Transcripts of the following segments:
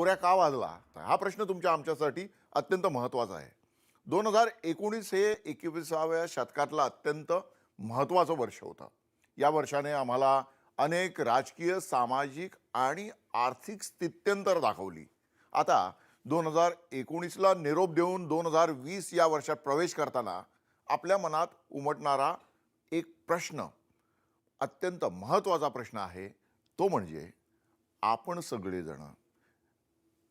कोऱ्या का वाजला हा प्रश्न तुमच्या आमच्यासाठी अत्यंत महत्त्वाचा आहे. 2019 हे 21व्या शतकातलं अत्यंत महत्त्वाचं वर्ष होतं. या वर्षाने आम्हाला अनेक राजकीय, सामाजिक आणि आर्थिक स्थित्यंतर दाखवली. आता 2019ला निरोप देऊन 2020 या वर्षात प्रवेश करताना आपल्या मनात उमटणारा एक प्रश्न, अत्यंत महत्त्वाचा प्रश्न आहे. तो म्हणजे आपण सगळेजण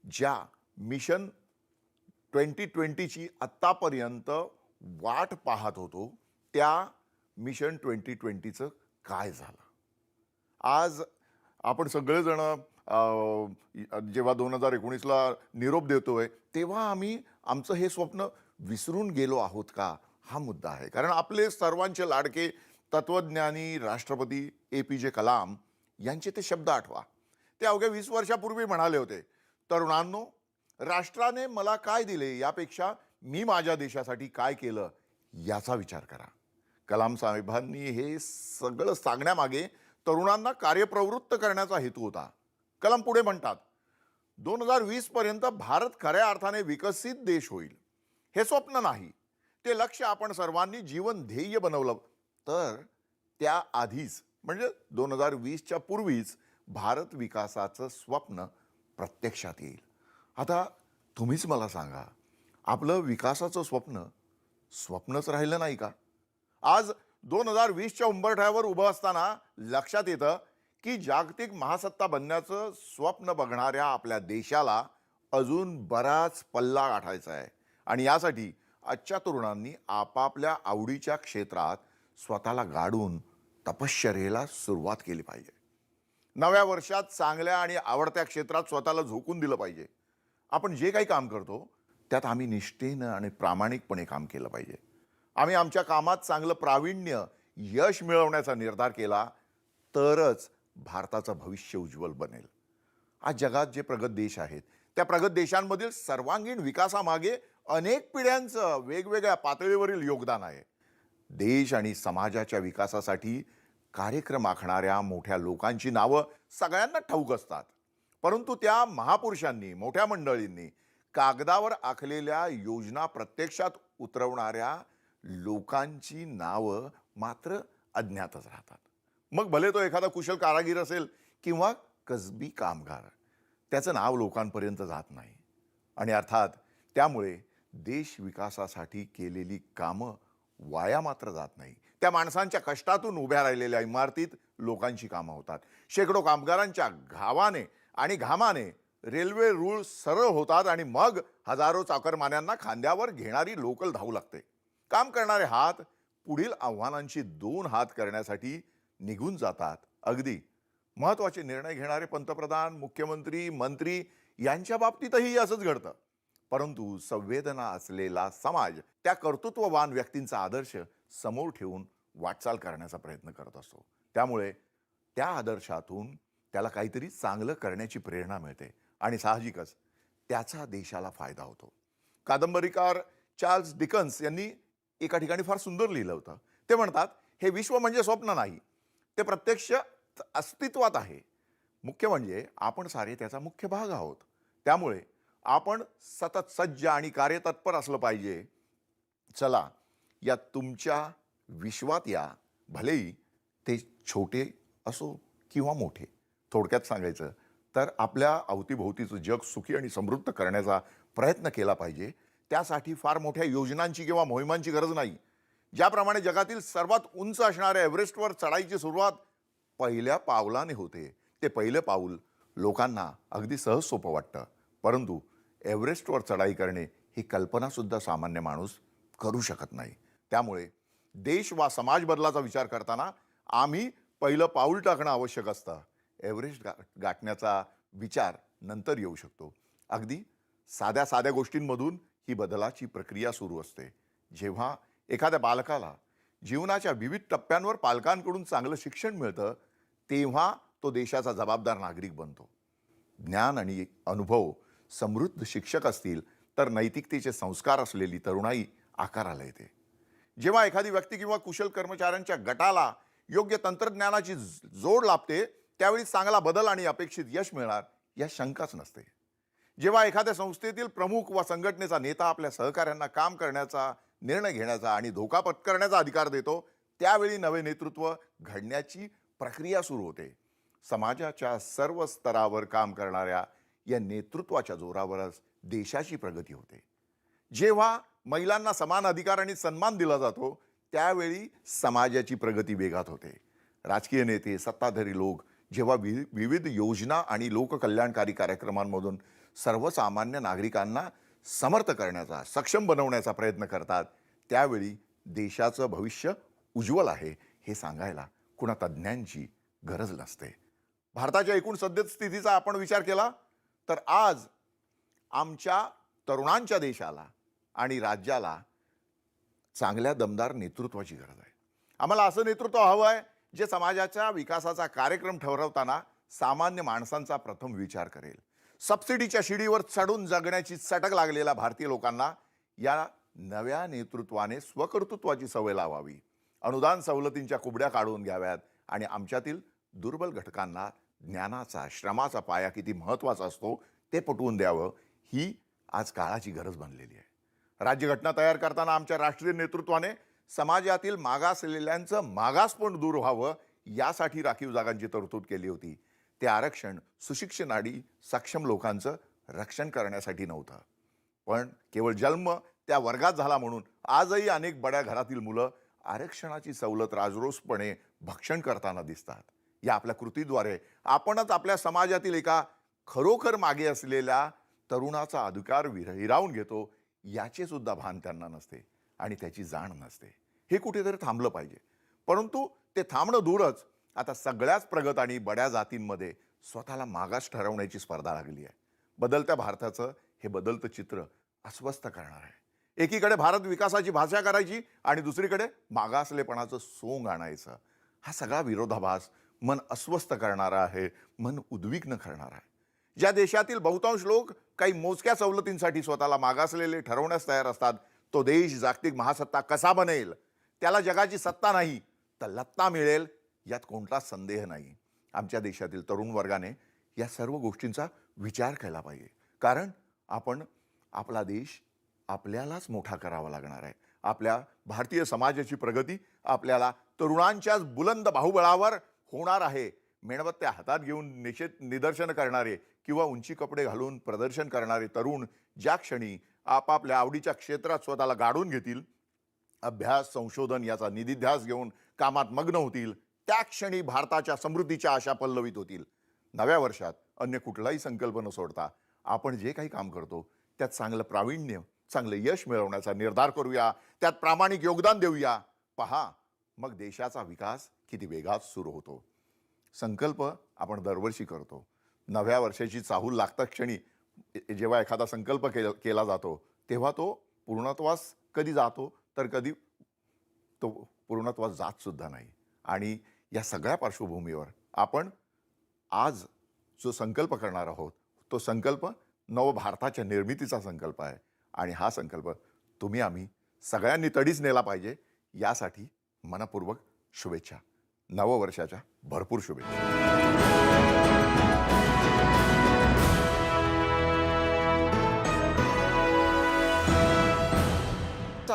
ज्या मिशन 2020ची आत्तापर्यंत वाट पाहत होतो, त्या मिशन 2020चं काय झालं? आज आपण सगळेजण जेव्हा 2019ला निरोप देतोय, तेव्हा आम्ही आमचं हे स्वप्न विसरून गेलो आहोत का? हा मुद्दा आहे. कारण आपले सर्वांचे लाडके तत्वज्ञानी राष्ट्रपती APJ कलाम यांचे ते शब्द आठवा. ते अवघ्या 20 वर्षापूर्वी म्हणाले होते, तरुणांनो, राष्ट्राने मला काय दिले यापेक्षा मी माझ्या देशासाठी काय केलं याचा विचार करा. कलाम साहेबांनी हे सगळं सांगण्यामागे तरुणांना कार्यप्रवृत्त करण्याचा हेतू होता. कलाम पुढे म्हणतात, 2020 पर्यंत भारत खऱ्या अर्थाने विकसित देश होईल हे स्वप्न नाही, ते लक्ष्य आपण सर्वांनी जीवन ध्येय बनवलं. तर त्याआधीच म्हणजे 2020च्या पूर्वीच भारत विकासाचं स्वप्न प्रत्यक्षात येईल. आता तुम्हीच मला सांगा, आपलं विकासाचं स्वप्न स्वप्नच राहिलं नाही का? आज 2020च्या उंबरठ्यावर उभं असताना लक्षात येतं की जागतिक महासत्ता बनण्याचं स्वप्न बघणाऱ्या आपल्या देशाला अजून बराच पल्ला गाठायचा आहे. आणि यासाठी आजच्या तरुणांनी आपापल्या आवडीच्या क्षेत्रात स्वतःला गाडून तपश्चर्येला सुरुवात केली पाहिजे. नव्या वर्षात चांगल्या आणि आवडत्या क्षेत्रात स्वतःला झोकून दिलं पाहिजे. आपण जे काही काम करतो त्यात आम्ही निष्ठेनं आणि प्रामाणिकपणे काम केलं पाहिजे. आम्ही आमच्या कामात चांगलं प्रावीण्य, यश मिळवण्याचा निर्धार केला तरच भारताचं भविष्य उज्ज्वल बनेल. आज जगात जे प्रगत देश आहेत, त्या प्रगत देशांमधील सर्वांगीण विकासामागे अनेक पिढ्यांचं वेगवेगळ्या पातळीवरील योगदान आहे. देश आणि समाजाच्या विकासासाठी कार्यक्रम आखणाऱ्या मोठ्या लोकांची नावं सगळ्यांना ठाऊक असतात, परंतु त्या महापुरुषांनी, मोठ्या मंडळींनी कागदावर आखलेल्या योजना प्रत्यक्षात उतरवणाऱ्या लोकांची नावं मात्र अज्ञातच राहतात. मग भले तो एखादा कुशल कारागीर असेल किंवा कसबी कामगार, त्याचं नाव लोकांपर्यंत जात नाही. आणि अर्थात त्यामुळे देश विकासासाठी केलेली कामं वाया मात्र जात नाही. त्या माणसांच्या कष्टातून उभ्या राहिलेल्या इमारतीत लोकांची कामं होतात. शेकडो कामगारांच्या घावाने आणि घामाने रेल्वे रूळ सरळ होतात आणि मग हजारो चाकरमान्यांना खांद्यावर घेणारी लोकल धावू लागते. काम करणारे हात पुढील आव्हानांची 2 हात करण्यासाठी निघून जातात. अगदी महत्त्वाचे निर्णय घेणारे पंतप्रधान, मुख्यमंत्री, मंत्री यांच्या बाबतीतही असंच घडतं. परंतु संवेदना असलेला समाज त्या कर्तृत्ववान व्यक्तींचा आदर्श समोर ठेवून वाटचाल करण्याचा प्रयत्न करत असतो. त्यामुळे त्या आदर्शातून त्याला काहीतरी चांगलं करण्याची प्रेरणा मिळते आणि साहजिकच त्याचा देशाला फायदा होतो. कादंबरीकार चार्ल्स डिकन्स यांनी एका ठिकाणी फार सुंदर लिहिलं होतं. ते म्हणतात, हे विश्व म्हणजे स्वप्न नाही, ते प्रत्यक्ष अस्तित्वात आहे. मुख्य म्हणजे आपण सारे त्याचा मुख्य भाग आहोत. त्यामुळे आपण सतत सज्ज आणि कार्यतत्पर असलं पाहिजे. चला, या तुमच्या विश्वात या, भलेही ते छोटे असो किंवा मोठे. थोडक्यात सांगायचं तर आपल्या अवतीभोवतीचं जग सुखी आणि समृद्ध करण्याचा प्रयत्न केला पाहिजे. त्यासाठी फार मोठ्या योजनांची किंवा मोहिमांची गरज नाही. ज्याप्रमाणे जगातील सर्वात उंच असणाऱ्या एव्हरेस्टवर चढाईची सुरुवात पहिल्या पावलाने होते, ते पहिलं पाऊल लोकांना अगदी सहज सोपं वाटतं. परंतु एव्हरेस्टवर चढाई करणे ही कल्पनासुद्धा सामान्य माणूस करू शकत नाही. त्यामुळे देश वा समाज बदलाचा विचार करताना आम्ही पहिलं पाऊल टाकणं आवश्यक असतं. एव्हरेस्ट गाठण्याचा विचार नंतर येऊ शकतो. अगदी साध्या साध्या गोष्टींमधून ही बदलाची प्रक्रिया सुरू असते. जेव्हा एखाद्या बालकाला जीवनाच्या विविध टप्प्यांवर पालकांकडून चांगलं शिक्षण मिळतं, तेव्हा तो देशाचा जबाबदार नागरिक बनतो. ज्ञान आणि अनुभव समृद्ध शिक्षक असतील तर नैतिकतेचे संस्कार असलेली तरुणाई आकाराला येते. जेव्हा एखादी व्यक्ती किंवा कुशल कर्मचाऱ्यांच्या गटाला योग्य तंत्रज्ञानाची जोड लाभते, त्यावेळी चांगला बदल आणि अपेक्षित यश मिळणार या शंकाच नसते. जेव्हा एखाद्या संस्थेतील प्रमुख व संघटनेचा नेता आपल्या सहकाऱ्यांना काम करण्याचा, निर्णय घेण्याचा आणि धोका पत्करण्याचा अधिकार देतो, त्यावेळी नवे नेतृत्व घडण्याची प्रक्रिया सुरू होते. समाजाच्या सर्व स्तरावर काम करणाऱ्या या नेतृत्वाच्या जोरावरच देशाची प्रगती होते. जेव्हा महिलांना समान अधिकार आणि सन्मान दिला जातो, त्यावेळी समाजाची प्रगती वेगात होते. राजकीय नेते, सत्ताधारी लोक जेव्हा विविध योजना आणि लोककल्याणकारी कार्यक्रमांमधून सर्वसामान्य नागरिकांना समर्थ करण्याचा, सक्षम बनवण्याचा प्रयत्न करतात, त्यावेळी देशाचं भविष्य उज्ज्वल आहे हे सांगायला कुणा तज्ज्ञांची गरज नसते. भारताच्या एकूण सद्यस्थितीचा आपण विचार केला तर आज आमच्या तरुणांच्या देशाला आणि राज्याला चांगल्या दमदार नेतृत्वाची गरज आहे. आम्हाला असं नेतृत्व हवं आहे जे समाजाच्या विकासाचा कार्यक्रम ठरवताना सामान्य माणसांचा प्रथम विचार करेल. सबसिडीच्या शिडीवर चढून जगण्याची चटक लागलेल्या भारतीय लोकांना या नव्या नेतृत्वाने स्वकर्तृत्वाची सवय लावावी. अनुदान सवलतींच्या कुबड्या काढून घ्याव्यात आणि आमच्यातील दुर्बल घटकांना ज्ञानाचा, श्रमाचा पाया किती महत्त्वाचा असतो ते पटवून द्यावं, ही आज काळाची गरज बनलेली आहे. राज्यघटना तयार करताना आमच्या राष्ट्रीय नेतृत्वाने समाजातील मागासलेल्यांचं मागासपण दूर व्हावं यासाठी राखीव जागांची तरतूद केली होती. ते आरक्षण सुशिक्षित आणि सक्षम लोकांचं रक्षण करण्यासाठी नव्हतं, पण केवळ जन्म त्या वर्गात झाला म्हणून आजही अनेक बड्या घरातील मुलं आरक्षणाची सवलत राजरोसपणे भक्षण करताना दिसतात. या आपल्या कृतीद्वारे आपणच आपल्या समाजातील एका खरोखर मागे असलेल्या तरुणाचा अधिकार हिरावून घेतो, याचे सुद्धा भान त्यांना नसते आणि त्याची जाण नसते. हे कुठेतरी थांबलं पाहिजे. परंतु ते थांबणं दूरच, आता सगळ्याच प्रगत आणि बड्या जातींमध्ये स्वतःला मागास ठरवण्याची स्पर्धा लागली आहे. बदलत्या भारताचं हे बदलतं चित्र अस्वस्थ करणार आहे. एकीकडे भारत विकासाची भाषा करायची आणि दुसरीकडे मागासलेपणाचं सोंग आणायचं. हा सगळा विरोधाभास मन अस्वस्थ करणारा आहे, मन उद्विग्न करणारा आहे. ज्या देशातील बहुतांश लोक काही मोजक्या सवलतींसाठी स्वतःला मागासलेले ठरवण्यास तयार असतात, तो देश जागतिक महासत्ता कसा बनेल, त्याला जगाची सत्ता नाही तर लत्ता मिळेल यात कोणताच संदेह नाही. आमच्या देशातील तरुण वर्गाने या सर्व गोष्टींचा विचार केला पाहिजे, कारण आपला देश आपल्यालाच मोठा करावा लागणार आहे. आपल्या भारतीय समाजाची प्रगती आपल्याला तरुणांच्याच बुलंद बाहुबळावर होणार आहे. मेणबत्त्या हातात घेऊन निदर्शन करणारे किंवा उंची कपडे घालून प्रदर्शन करणारे तरुण ज्या क्षणी आपापल्या आवडीच्या क्षेत्रात स्वतःला गाडून घेतील, अभ्यास, संशोधन याचा निधिध्यास घेऊन कामात मग्न होतील, त्या क्षणी भारताच्या समृद्धीच्या आशा पल्लवित होतील. नव्या वर्षात अन्य कुठलाही संकल्प न सोडता आपण जे काही काम करतो त्यात चांगलं प्रावीण्य, चांगलं यश मिळवण्याचा निर्धार करूया, त्यात प्रामाणिक योगदान देऊया. पहा, मग देशाचा विकास किती वेगात सुरू होतो. संकल्प आपण दरवर्षी करतो. नव्या वर्षाची चाहूल लागता क्षणी जेव्हा एखादा संकल्प केला जातो तेव्हा तो पूर्णत्वास कधी जातो तर कधी तो पूर्णत्वास जात सुद्धा नाही. आणि या सगळ्या पार्श्वभूमीवर आपण आज जो संकल्प करणार आहोत तो संकल्प नव भारताच्या निर्मितीचा संकल्प आहे. आणि हा संकल्प आम्ही सगळ्यांनी तडीच नेला पाहिजे. यासाठी मनपूर्वक शुभेच्छा. नववर्षाच्या भरपूर शुभेच्छा.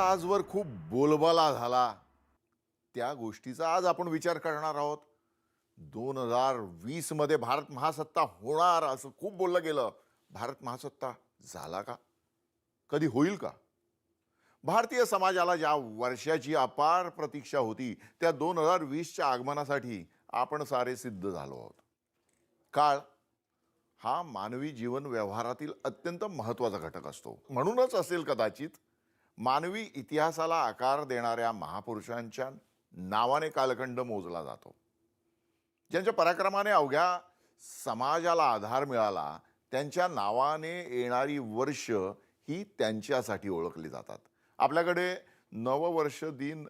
आजवर खूप बोलबाला झाला, त्या गोष्टीचा आज आपण विचार करणार आहोत. 2020 मध्ये भारत महासत्ता होणार असं खूप बोललं गेलं. भारत महासत्ता झाला का? कधी होईल का? भारतीय समाजाला ज्या वर्षाची अपार प्रतीक्षा होती त्या 2020च्या आगमनासाठी आपण सारे सिद्ध झालो आहोत. काळ हा मानवी जीवन व्यवहारातील अत्यंत महत्त्वाचा घटक असतो. म्हणूनच असेल कदाचित मानवी इतिहासाला आकार देणाऱ्या महापुरुषांच्या नावाने कालखंड मोजला जातो. ज्यांच्या पराक्रमाने अवघ्या समाजाला आधार मिळाला, त्यांच्या नावाने येणारी वर्ष ही त्यांच्यासाठी ओळखली जातात. आपल्याकडे नववर्ष दिन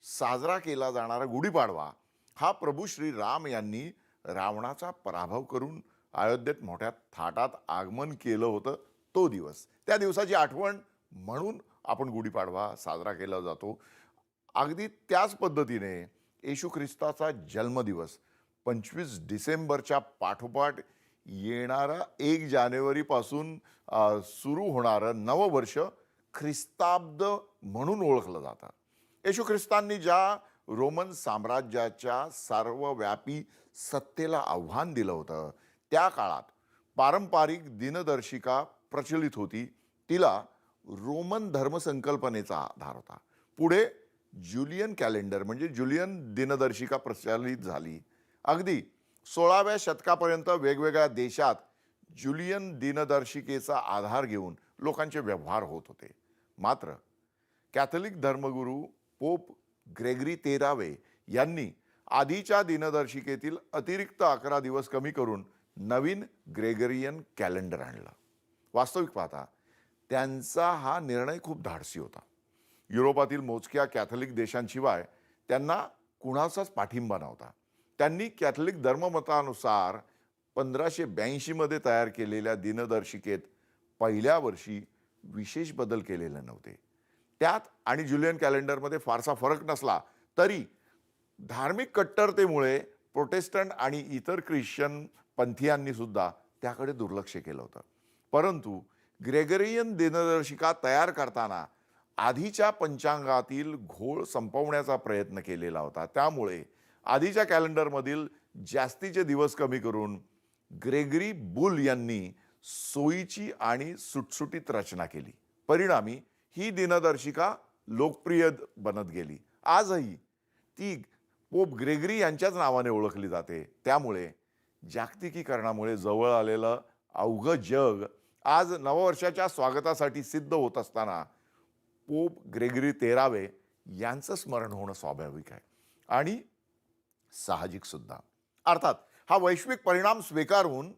साजरा केला जाणारा गुढीपाडवा हा प्रभू श्री राम यांनी रावणाचा पराभव करून अयोध्येत मोठ्या थाटात आगमन केलं होतं तो दिवस. त्या दिवसाची आठवण म्हणून आपण गुढीपाडवा साजरा केला जातो. अगदी त्याच पद्धतीने येशू ख्रिस्ताचा जन्मदिवस 25 डिसेंबरच्या पाठोपाठ येणारा 1 जानेवारीपासून सुरू होणारं नववर्ष ख्रिस्ताब्द म्हणून ओळखलं जातं. येशू ख्रिस्तांनी ज्या रोमन साम्राज्याच्या सर्वव्यापी सत्तेला आव्हान दिलं होतं, त्या काळात पारंपरिक दिनदर्शिका प्रचलित होती. तिला रोमन धर्मसंकल्पनेचा आधार होता. पुढे ज्युलियन कॅलेंडर म्हणजे ज्युलियन दिनदर्शिका प्रचलित झाली. अगदी 16व्या शतकापर्यंत वेगवेगळ्या देशात ज्युलियन दिनदर्शिकेचा आधार घेऊन लोकांचे व्यवहार होत होते. मात्र कॅथलिक धर्मगुरू पोप ग्रेगरी 13वे यांनी आधीच्या दिनदर्शिकेतील अतिरिक्त 11 दिवस कमी करून नवीन ग्रेगरियन कॅलेंडर आणलं. वास्तविक पाहता त्यांचा हा निर्णय खूप धाडसी होता. युरोपातील मोजक्या कॅथलिक देशांशिवाय त्यांना कुणाचाच पाठिंबा नव्हता. त्यांनी कॅथलिक धर्ममतानुसार 1582 मध्ये तयार केलेल्या दिनदर्शिकेत पहिल्या वर्षी विशेष बदल केलेले नव्हते. त्यात आणि ज्युलियन कॅलेंडरमध्ये फारसा फरक नसला तरी धार्मिक कट्टरतेमुळे प्रोटेस्टंट आणि इतर ख्रिश्चन पंथीयांनी सुद्धा त्याकडे दुर्लक्ष केलं होतं. परंतु ग्रेगरियन दिनदर्शिका तयार करताना आधीच्या पंचांगातील घोळ संपवण्याचा प्रयत्न केलेला होता. त्यामुळे आधीच्या कॅलेंडरमधील जास्तीचे दिवस कमी करून ग्रेगरी बुल यांनी सोयीची आणि सुटसुटीत रचना केली. परिणामी ही दिनदर्शिका लोकप्रिय बनत गेली. आजही ती पोप ग्रेगरी यांच्याच नावाने ओळखली जाते. त्यामुळे जागतिकीकरणामुळे जवळ आलेलं अवघं जग आज नववर्षाच्या स्वागतासाठी सिद्ध होत असताना पोप ग्रेगरी 13वे यांचं स्मरण होणं स्वाभाविक आहे आणि साहजिक सुद्धा. अर्थात हा वैश्विक परिणाम स्वीकारून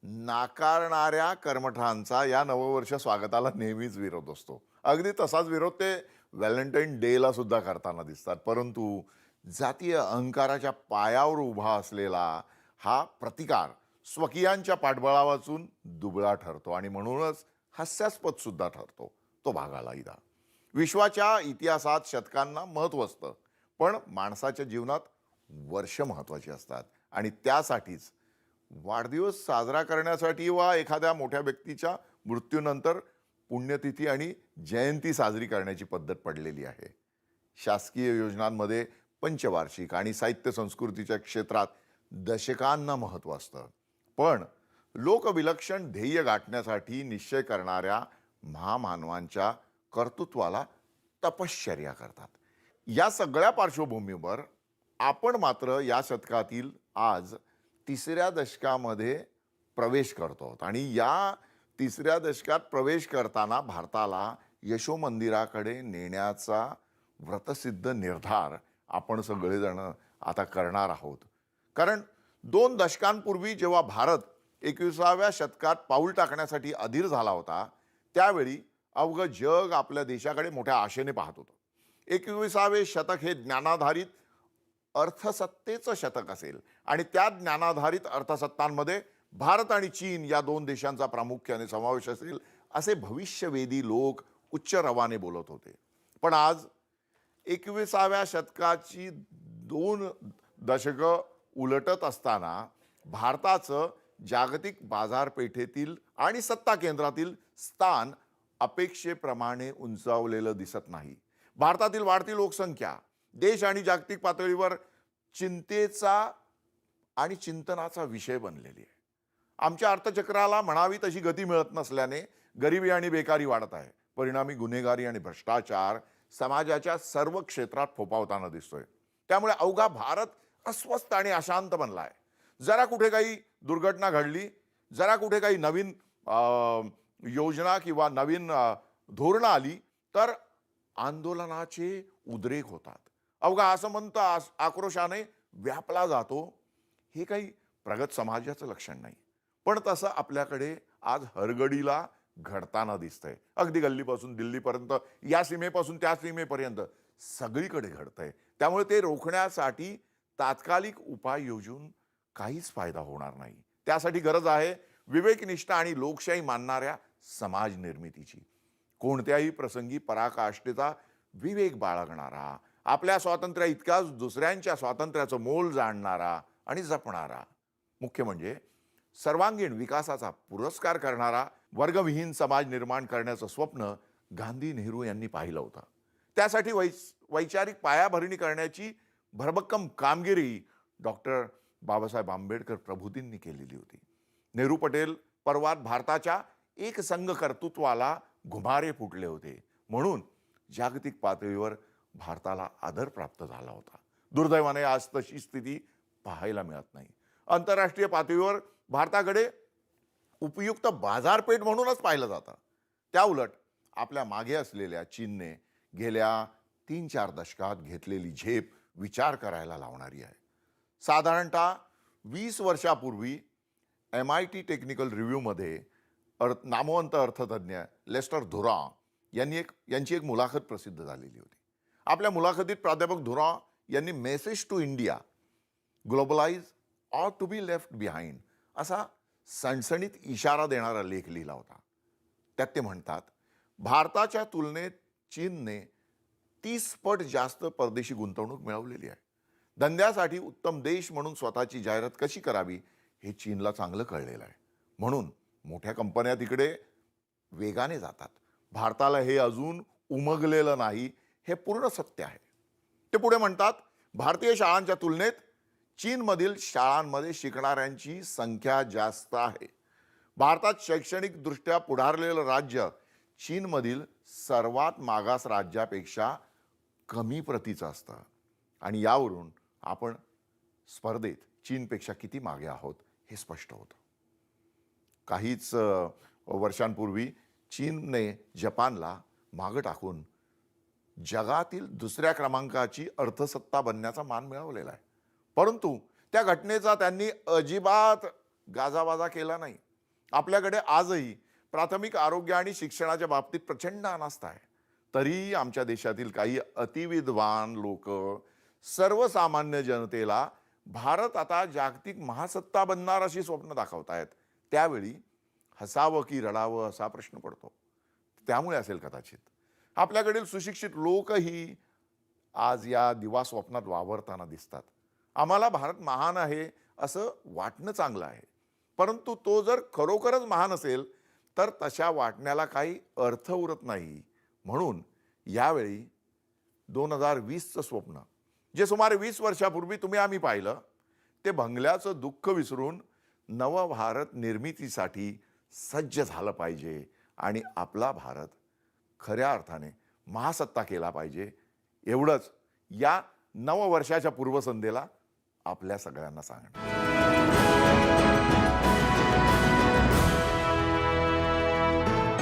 नाकारणाऱ्या कर्मठांचा या नववर्ष स्वागताला नेहमीच विरोध असतो. अगदी तसाच विरोध ते व्हॅलेंटाईन डेला सुद्धा करताना दिसतात. परंतु जातीय अहंकाराच्या पायावर उभा असलेला हा प्रतिकार स्वकीयांच्या पाठबळावाचून दुबळा ठरतो आणि म्हणूनच हास्यास्पद सुद्धा ठरतो. तो भागाला इदा. विश्वाच्या इतिहासात शतकांना महत्त्व असतं, पण माणसाच्या जीवनात वर्ष महत्त्वाची असतात आणि त्यासाठीच वाढदिवस साजरा करण्यासाठी वा एखाद्या मोठ्या व्यक्तीच्या मृत्यूनंतर पुण्यतिथी आणि जयंती साजरी करण्याची पद्धत पडलेली आहे. शासकीय योजनांमध्ये पंचवार्षिक आणि साहित्य संस्कृतीच्या क्षेत्रात दशकांना महत्त्व असतं. पण लोक विलक्षण ध्येय गाठण्यासाठी निश्चय करणाऱ्या महामानवांच्या कर्तृत्वाला तपश्चर्या करतात. या सगळ्या पार्श्वभूमीवर आपण मात्र या शतकातील आज 3ऱ्या दशकामध्ये प्रवेश करतो आहोत आणि या 3ऱ्या दशकात प्रवेश करताना भारताला यशो मंदिराकडे नेण्याचा व्रतसिद्ध निर्धार आपण सगळेजण आता करणार आहोत. कारण 2 दशकांपूर्वी जेव्हा भारत 21व्या शतकात पाऊल टाकण्यासाठी अधीर झाला होता, त्यावेळी अवघं जग आपल्या देशाकडे मोठ्या आशेने पाहत होतं. 21वे शतक हे ज्ञानाधारित अर्थसत्तेचं शतक असेल आणि त्या ज्ञानाधारित अर्थसत्तांमध्ये भारत आणि चीन या 2 देशांचा प्रामुख्याने समावेश असेल असे भविष्यवेधी लोक उच्च रवाने बोलत होते. पण आज 21व्या शतकाची 2 दशकं उलटत असताना भारताचं जागतिक बाजारपेठेतील आणि सत्ता केंद्रातील स्थान अपेक्षेप्रमाणे उंचावलेलं दिसत नाही. भारतातील वाढती लोकसंख्या देश आणि जागतिक पातळीवर चिंतेचा आणि चिंतनाचा विषय बनलेली आहे. आमच्या अर्थचक्राला म्हणावी तशी गती मिळत नसल्याने गरिबी आणि बेकारी वाढत आहे. परिणामी गुन्हेगारी आणि भ्रष्टाचार समाजाच्या सर्व क्षेत्रात फोफावताना दिसतोय. त्यामुळे अवघा भारत अस्वस्थ आणि अशांत बनला आहे. जरा कुठे काही दुर्घटना घडली, जरा कुठे काही नवीन योजना किंवा नवीन धोरणं आली तर आंदोलनाचे उद्रेक होतात. अवघा असमंत आक्रोशाने व्यापला जातो. हे काही प्रगत समाजाचं लक्षण नाही. पण तसं आपल्याकडे आज हरगडीला घडताना दिसतंय. अगदी गल्लीपासून दिल्लीपर्यंत, या सीमेपासून त्या सीमेपर्यंत सगळीकडे घडतंय. त्यामुळे ते रोखण्यासाठी तात्कालिक उपाय योजून काहीच फायदा होणार नाही. त्यासाठी गरज आहे विवेकनिष्ठा आणि लोकशाही मानणाऱ्या समाज निर्मितीची. कोणत्याही प्रसंगी पराकाष्ठेचा विवेक बाळगणारा, आपल्या स्वातंत्र्या इतकाच दुसऱ्यांच्या स्वातंत्र्याचं मोल जाणणारा आणि जपणारा. मुख्य म्हणजे सर्वांगीण विकासाचा पुरस्कार करणारा वर्गविहीन समाज निर्माण करण्याचं स्वप्न गांधी नेहरू यांनी पाहिलं होतं. त्यासाठी वैचारिक पायाभरणी करण्याची भरभक्कम कामगिरी डॉक्टर बाबासाहेब आंबेडकर प्रभूतींनी केलेली होती. नेहरू पटेल पर्वात भारताच्या एकसंघ कर्तृत्वाला घुमारे फुटले होते. म्हणून जागतिक पातळीवर भारताला आदर प्राप्त झाला होता. दुर्दैवाने आज तशी स्थिती पाहायला मिळत नाही. आंतरराष्ट्रीय पातळीवर भारताकडे उपयुक्त बाजारपेठ म्हणूनच पाहिलं जातं. त्या उलट आपल्या मागे असलेल्या चीनने गेल्या 3-4 दशकात घेतलेली झेप विचार करायला लावणारी आहे. साधारणतः 20 वर्षापूर्वी MIT टेक्निकल रिव्ह्यूमध्ये नामवंत अर्थतज्ञ लेस्टर धुरा यांची एक मुलाखत प्रसिद्ध झालेली होती. आपल्या मुलाखतीत प्राध्यापक धुरा यांनी message to India, globalise or to be left behind असा सणसणीत इशारा देणारा लेख लिहिला होता. त्यात ते म्हणतात, भारताच्या तुलनेत चीनने 30 पट जास्त परदेशी गुंतवणूक मिळवलेली आहे. धंद्यासाठी उत्तम देश म्हणून स्वतःची जाहिरात कशी करावी हे चीनला चांगलं कळलेलं आहे. म्हणून मोठ्या कंपन्या तिकडे वेगाने जातात. भारताला हे अजून उमगलेलं नाही हे पूर्ण सत्य आहे. ते पुढे म्हणतात, भारतीय शाळांच्या तुलनेत चीनमधील शाळांमध्ये शिकणाऱ्यांची संख्या जास्त आहे. भारतात शैक्षणिकदृष्ट्या पुढारलेलं राज्य चीनमधील सर्वात मागास राज्यापेक्षा कमी प्रतीचं असतं आणि यावरून आपण स्पर्धेत चीनपेक्षा किती मागे आहोत हे स्पष्ट होतं. काहीच वर्षांपूर्वी चीनने जपानला मागं टाकून जगातील दुसऱ्या क्रमांकाची अर्थसत्ता बनण्याचा मान मिळवलेला आहे. परंतु त्या घटनेचा त्यांनी अजिबात गाजावाजा केला नाही. आपल्याकडे आजही प्राथमिक आरोग्य आणि शिक्षणाच्या बाबतीत प्रचंड अनास्था आहे. तरीही आमच्या देशातील काही अतिविद्वान लोक सर्वसामान्य जनतेला भारत आता जागतिक महासत्ता बनणार अशी स्वप्न दाखवतायत. त्यावेळी हसावं की रडावं असा प्रश्न पडतो. त्यामुळे असेल कदाचित आपल्याकडील सुशिक्षित लोकही आज या दिवा स्वप्नात वावरताना दिसतात. आम्हाला भारत महान आहे असं वाटणं चांगलं आहे, परंतु तो जर खरोखरच महान असेल तर तशा वाटण्याला काही अर्थ उरत नाही. म्हणून यावेळी 2020चं स्वप्न जे सुमारे 20 वर्षापूर्वी तुम्ही आम्ही पाहिलं ते भंगल्याचं दुःख विसरून नव भारत निर्मितीसाठी सज्ज झालं पाहिजे आणि आपला भारत खऱ्या अर्थाने महासत्ता केला पाहिजे. एवढंच या नववर्षाच्या पूर्वसंध्येला आपल्या सगळ्यांना सांगणं.